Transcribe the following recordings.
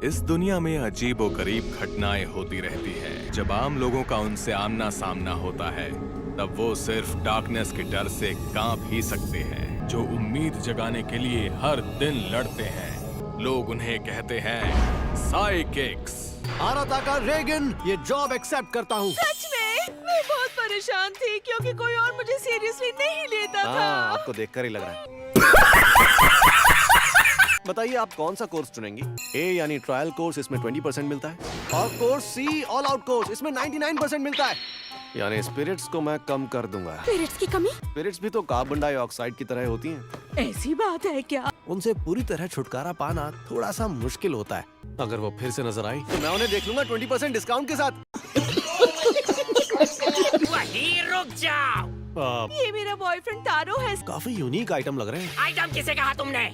इस दुनिया में अजीबोगरीब घटनाएं होती रहती है। जब आम लोगों का उनसे आमना सामना होता है तब वो सिर्फ डार्कनेस के डर से कांप ही सकते हैं। जो उम्मीद जगाने के लिए हर दिन लड़ते हैं, लोग उन्हें कहते हैं साइकिक्स। आराताका रेगन, ये जॉब एक्सेप्ट करता हूँ। सच में मैं बहुत परेशान थी क्योंकि कोई और मुझे सीरियसली नहीं लेता था। आपको देखकर ही लग रहा है। बताइए आप कौन सा कोर्स चुनेंगी? ए यानी ट्रायल कोर्स, इसमें 20% मिलता है, और course see all out course, इसमें 99% मिलता है। यानी स्पिरिट्स को मैं कम कर दूंगा। स्पिरिट्स की कमी? स्पिरिट्स भी तो कार्बन डाइऑक्साइड की तरह होती हैं। ऐसी बात है क्या? उनसे पूरी तरह छुटकारा पाना थोड़ा सा मुश्किल होता है। अगर वो फिर से नजर आई तो मैं उन्हें देख लूंगा 20% डिस्काउंट के साथ। वहीं रुक जाओ। ये मेरा बॉयफ्रेंड तारो है। काफी यूनिक आइटम लग रहे हैं। आइटम किसे कहा तुमने?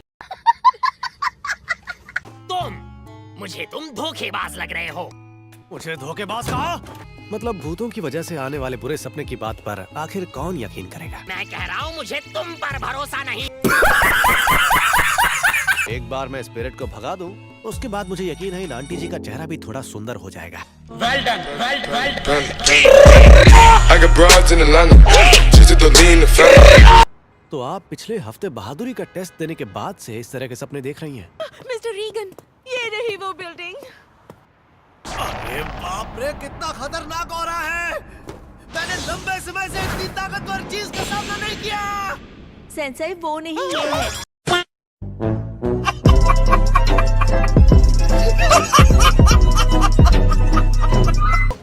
मुझे तुम धोखेबाज लग रहे हो। मुझे धोखेबाज कहा? मतलब भूतों की वजह से आने वाले बुरे सपने की बात पर आखिर कौन यकीन करेगा? मैं कह रहा हूँ मुझे तुम पर भरोसा नहीं। एक बार मैं स्पिरिट को भगा दूं, उसके बाद मुझे यकीन है इन आंटी जी का चेहरा भी थोड़ा सुंदर हो जाएगा। Well done, well done. I got broads in Atlanta, just to lean the family. तो आप पिछले हफ्ते बहादुरी का टेस्ट देने के बाद से इस तरह के सपने देख रही हैं? मिस्टर रीगन, ये रही वो बिल्डिंग। अरे बाप रे, कितना खतरनाक हो रहा है। मैंने लंबे समय से इतनी ताकतवर चीज का सामना नहीं किया। सेंसेई वो नहीं ये है।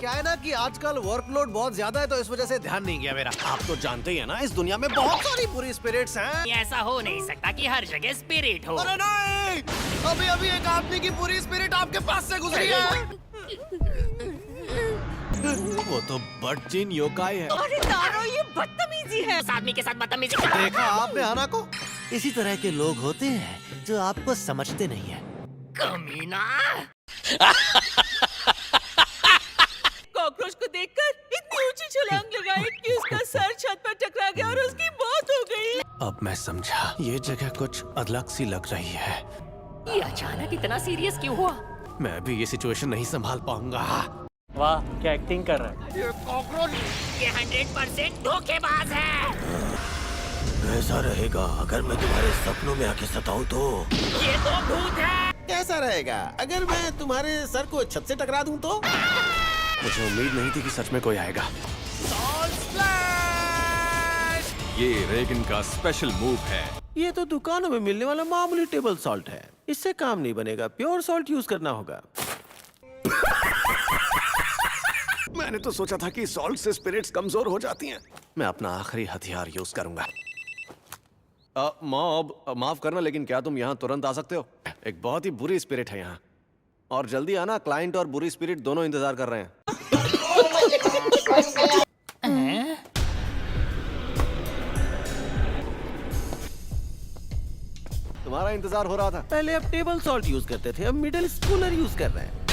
क्या है ना कि आजकल वर्कलोड बहुत ज्यादा है तो इस वजह से ध्यान नहीं गया मेरा। आप तो जानते ही है ना, इस दुनिया में बहुत सारी बुरी स्पिरिट्स हैं। ऐसा हो नहीं सकता कि हर जगह स्पिरिट हो। अरे नहीं, अभी अभी एक आदमी की पूरी स्पिरिट आपके पास से गुजरी है। वो तो बटचिन योकाई है। अरे तारो, ये बदतमीजी है। उस आदमी के साथ बदतमीजी कर। देखा आपने आना को? इसी तरह के लोग होते हैं जो आपको समझते नहीं है। कमीना। कॉकरोच को देखकर इतनी ऊंची छलांग लगाई कि उसका सर छत पर टकरा गया और उसकी मौत हो गई। अब मैं समझा, ये जगह कुछ अलग सी लग रही है। ये अचानक इतना सीरियस क्यों हुआ? मैं भी ये सिचुएशन नहीं संभाल पाऊंगा। वाह, क्या एक्टिंग कर रहा है। ये कॉकरोच, ये 100% धोखेबाज है। कैसा रहेगा अगर मैं तुम्हारे सपनों में आके सताऊं तो? ये तो भूत है। कैसा रहेगा अगर मैं तुम्हारे सर को छत से टकरा दूं तो? मुझे उम्मीद नहीं थी कि सच में कोई आएगा। ये रेगन का स्पेशल मूव है। ये तो दुकानों में मिलने वाला मामूली टेबल सॉल्ट है, इससे काम नहीं बनेगा, प्योर सॉल्ट यूज करना होगा। मैंने तो सोचा था कि सॉल्ट से स्पिरिट्स कमजोर हो जाती हैं। मैं अपना आखिरी हथियार यूज करूंगा। मॉब, माफ करना लेकिन क्या तुम यहाँ तुरंत आ सकते हो? एक बहुत ही बुरी स्पिरिट है यहाँ, और जल्दी आना, क्लाइंट और बुरी स्पिरिट दोनों इंतजार कर रहे हैं। तुम्हारा इंतजार हो रहा था। पहले अब टेबल सॉल्ट यूज करते थे, अब मिडिल स्कूलर यूज कर रहे हैं।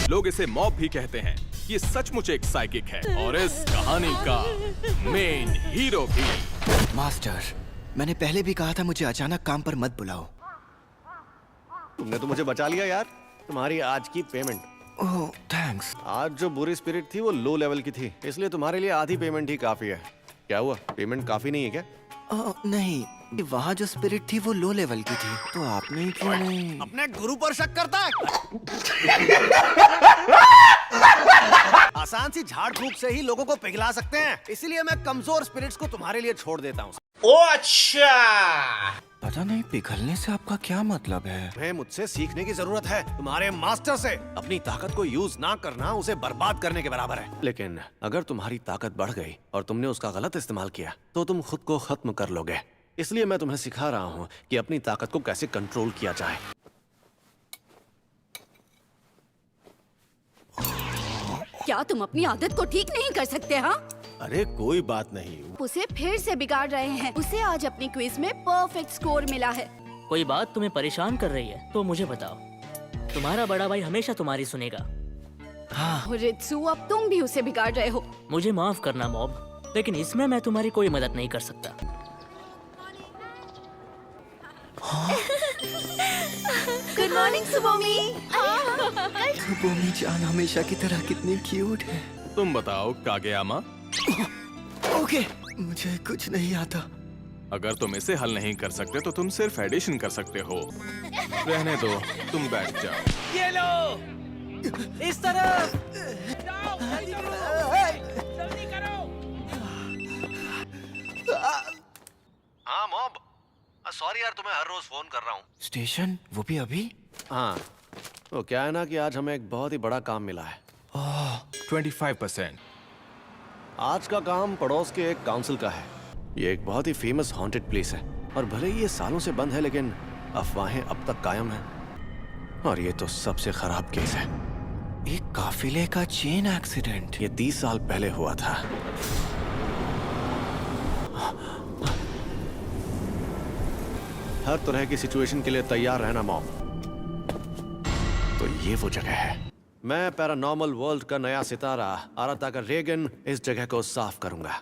लोग इसे मॉब भी कहते हैं। ये सचमुच एक साइकिक है और इस कहानी का मेन हीरो भी। मास्टर, मैंने पहले भी कहा था मुझे अचानक काम पर मत बुलाओ। तुमने तो मुझे बचा लिया यार। तुम्हारी आज की पेमेंट। ओह, थैंक्स। आज जो बुरी स्पिरिट थी वो लो लेवल की थी, इसलिए तुम्हारे लिए आधी पेमेंट ही काफी है। क्या हुआ, पेमेंट काफी नहीं है क्या? नहीं, वहाँ जो स्पिरिट थी वो लो लेवल की थी, तो आपने ही क्यों नहीं? अपने गुरु पर शक करता है। आसान सी झाड़ फूक से ही लोगों को पिघला सकते हैं, इसीलिए मैं कमजोर स्पिरिट्स को तुम्हारे लिए छोड़ देता हूँ। पता नहीं पिघलने से आपका क्या मतलब है? तुम्हें मुझसे सीखने की जरूरत है, तुम्हारे मास्टर से। अपनी ताकत को यूज ना करना उसे बर्बाद करने के बराबर है। लेकिन अगर तुम्हारी ताकत बढ़ गई और तुमने उसका गलत इस्तेमाल किया तो तुम खुद को खत्म कर लोगे। इसलिए मैं तुम्हें सिखा रहा हूँ कि अपनी ताकत को कैसे कंट्रोल किया जाए। क्या तुम अपनी आदत को ठीक नहीं कर सकते? हाँ, अरे कोई बात नहीं। उसे फिर से बिगाड़ रहे हैं। उसे आज अपनी क्विज में परफेक्ट स्कोर मिला है। कोई बात तुम्हें परेशान कर रही है तो मुझे बताओ। तुम्हारा बड़ा भाई हमेशा तुम्हारी सुनेगा। रित्सु, अब तुम भी उसे बिगाड़ रहे हो। मुझे माफ करना मॉब, लेकिन इसमें मैं तुम्हारी कोई मदद नहीं कर सकता। Good morning सुबोमी। सुबोमी जान हमेशा की तरह कितनी क्यूट है। तुम बताओ कागेयामा, ओके, मुझे कुछ नहीं आता। अगर तुम इसे हल नहीं कर सकते तो तुम सिर्फ एडिशन कर सकते हो। रहने दो, तुम बैठ जाओ। ये लो, इस तरफ। हाँ मॉब, सॉरी यार, तुम्हें हर रोज फोन कर रहा हूँ। स्टेशन, वो भी अभी? हाँ, तो क्या है ना कि आज हमें एक बहुत ही बड़ा काम मिला है। 25%। आज का काम पड़ोस के एक काउंसिल का है। ये एक बहुत ही फेमस हॉन्टेड प्लेस है और भले ही ये सालों से बंद है, लेकिन अफवाहें अब तक कायम हैं। और ये तो सबसे खराब केस है। एक काफिले का चेन एक्सीडेंट। ये 30 साल पहले हुआ था। हर तरह की सिचुएशन के लिए तैयार रहना मॉम। तो ये वो जगह है। मैं पैरानॉर्मल वर्ल्ड का नया सितारा आराता का रेगन इस जगह को साफ करूंगा।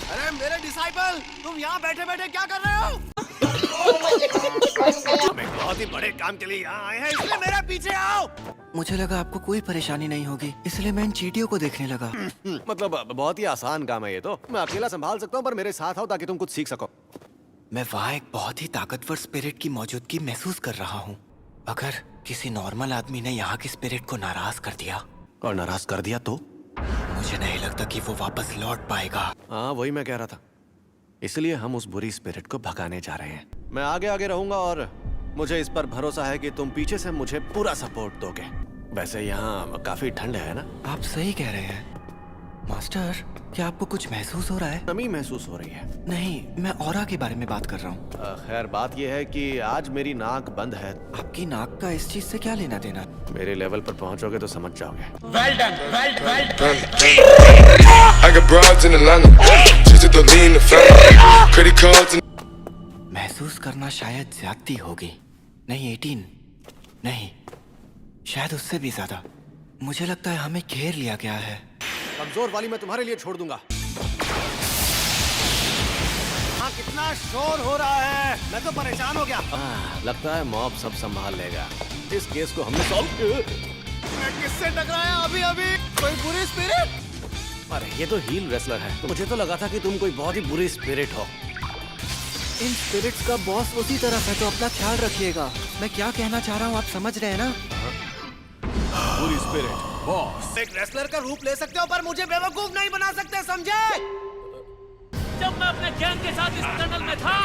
अरे मेरे डिसाइपल, तुम यहाँ बैठे बैठे क्या कर रहे हो? हम एक बहुत ही बड़े काम के लिए यहाँ आए हैं, इसलिए मेरे पीछे आओ। मुझे लगा आपको कोई परेशानी नहीं होगी, इसलिए मैं इन चींटियों को देखने लगा। मतलब बहुत ही आसान काम है ये तो। मैं अकेला संभाल सकता हूँ, पर मेरे साथ आओ ताकि तुम कुछ सीख सको। मैं वहाँ एक बहुत ही ताकतवर स्पिरिट की मौजूदगी महसूस कर रहा हूँ। अगर किसी नॉर्मल आदमी ने यहाँ की स्पिरिट को नाराज कर दिया, और नाराज कर दिया तो मुझे नहीं लगता कि वो वापस लौट पाएगा। हाँ, वही मैं कह रहा था। इसलिए हम उस बुरी स्पिरिट को भगाने जा रहे हैं। मैं आगे आगे रहूंगा और मुझे इस पर भरोसा है कि तुम पीछे से मुझे पूरा सपोर्ट दोगे। वैसे यहाँ काफी ठंड है ना? आप सही कह रहे हैं मास्टर। क्या आपको कुछ महसूस हो रहा है? नमी महसूस हो रही है। नहीं, मैं ऑरा के बारे में बात कर रहा हूँ। खैर, बात यह है कि आज मेरी नाक बंद है। आपकी नाक का इस चीज से क्या लेना देना? मेरे लेवल पर पहुंचोगे तो समझ जाओगे। I got broads in Atlanta, just to lean the family, credit cards and महसूस करना शायद ज्यादती होगी। नहीं 18, नहीं, शायद उससे भी ज्यादा। मुझे लगता है हमें घेर लिया गया है। कमजोर वाली मैं तुम्हारे लिए छोड़ दूंगा। हाँ, कितना शोर हो रहा है, मैं तो परेशान हो गया। लगता है मॉब सब संभाल लेगा। इस केस को हमने सॉल्व। मैं किससे टकराया अभी अभी? कोई बुरी स्पिरिट? अरे ये तो हील रेसलर है। तो मुझे तो लगा था कि तुम कोई बहुत ही बुरी स्पिरिट हो। इन स्पिरिट्स का बॉस उसी तरफ है, तो अपना ख्याल रखिएगा। मैं क्या कहना चाह रहा हूँ आप समझ रहे हैं ना? पूरी स्पिरिट बॉस। एक रेसलर का रूप ले सकते हो, पर मुझे बेवकूफ नहीं बना सकते, समझे? जब मैं अपने गैंग के साथ इस टनल में था,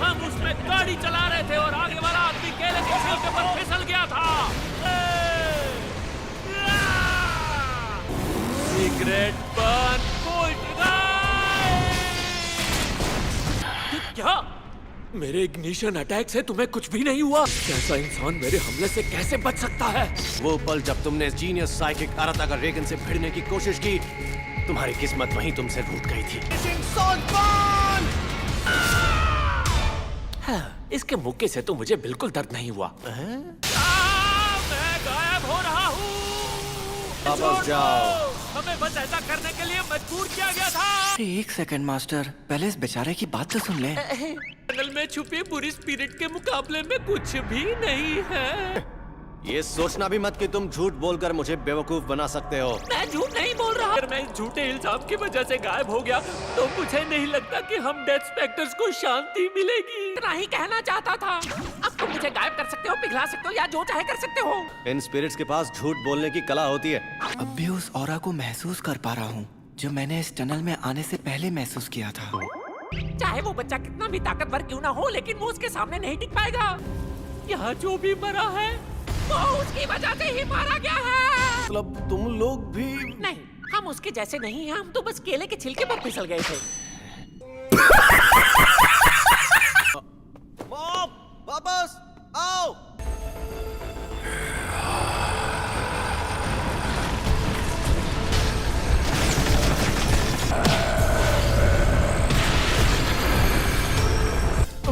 हम उसमें गाड़ी चला रहे थे और आगे वाला आदमी केले के छिलके पर फिसल गया था। सिगरेट बन क्या? मेरे इग्निशन अटैक से तुम्हें कुछ भी नहीं हुआ? कैसा इंसान मेरे हमले से कैसे बच सकता है? वो पल जब तुमने जीनियस साइकिक आराता का रेगन से भिड़ने की कोशिश की, तुम्हारी किस्मत वहीं तुमसे रूठ गई थी। हाँ, इसके मुक्के से तो मुझे बिल्कुल दर्द नहीं हुआ। मैं गायब हो रहा हूँ। वापस जाओ। हमें बस ऐसा करने के लिए मजबूर किया गया था। एक सेकंड मास्टर, पहले इस बेचारे की बात तो सुन ले। टनल में छुपी बुरी स्पिरिट के मुकाबले में कुछ भी नहीं है। ये सोचना भी मत कि तुम झूठ बोलकर मुझे बेवकूफ बना सकते हो। मैं झूठ नहीं बोल रहा। अगर मैं इस झूठे इल्जाम की वजह से गायब हो गया तो मुझे नहीं लगता कि हम डेथ स्पेक्टर्स को शांति मिलेगी। इतना ही कहना चाहता था। अब तुम मुझे गायब कर सकते हो, पिघला सकते हो या जो चाहे कर सकते हो। इन स्पिरिट्स के पास झूठ बोलने की कला होती है। अब भी उस ऑरा को महसूस कर पा रहा हूँ जो मैंने इस टनल में आने से पहले महसूस किया था। चाहे वो बच्चा कितना भी ताकतवर क्यों ना हो, लेकिन वो उसके सामने नहीं टिक पाएगा। यहाँ जो भी मरा है वो उसकी वजह से ही मारा गया है। मतलब तुम लोग भी? नहीं, हम उसके जैसे नहीं हैं। हम तो बस केले के छिलके पर फिसल गए थे। मॉम, वापस आओ।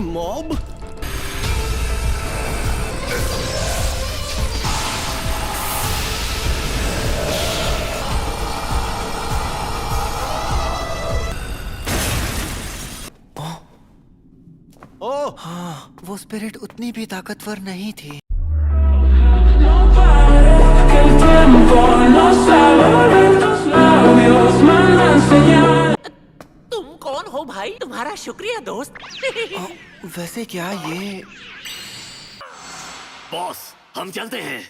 मॉब, स्पिरिट उतनी भी ताकतवर नहीं थी। तुम कौन हो भाई? तुम्हारा शुक्रिया दोस्त। वैसे क्या ये बॉस, हम चलते हैं।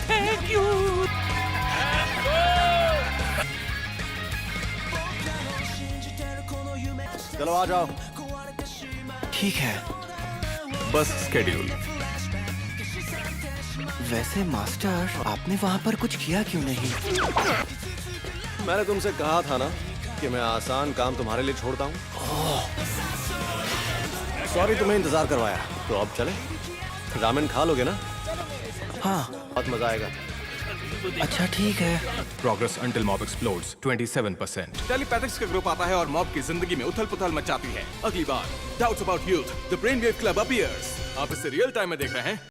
Thank you. चलो आ जाओ। ठीक है। बस स्केड्यूल। वैसे मास्टर, आपने वहाँ पर कुछ किया क्यों नहीं? मैंने तुमसे कहा था ना कि मैं आसान काम तुम्हारे लिए छोड़ता हूँ। सॉरी तुम्हें इंतजार करवाया। तो अब चले? रामेन खा लोगे ना? हाँ। बहुत मजा आएगा। अच्छा ठीक है। Progress until mob explodes 27%। टेलीपैथिक्स का ग्रुप आता है और मॉब की जिंदगी में उथल-पुथल मचाती है। अगली बार doubts about youth, the brainwave club appears. आप इसे रियल टाइम में देख रहे हैं।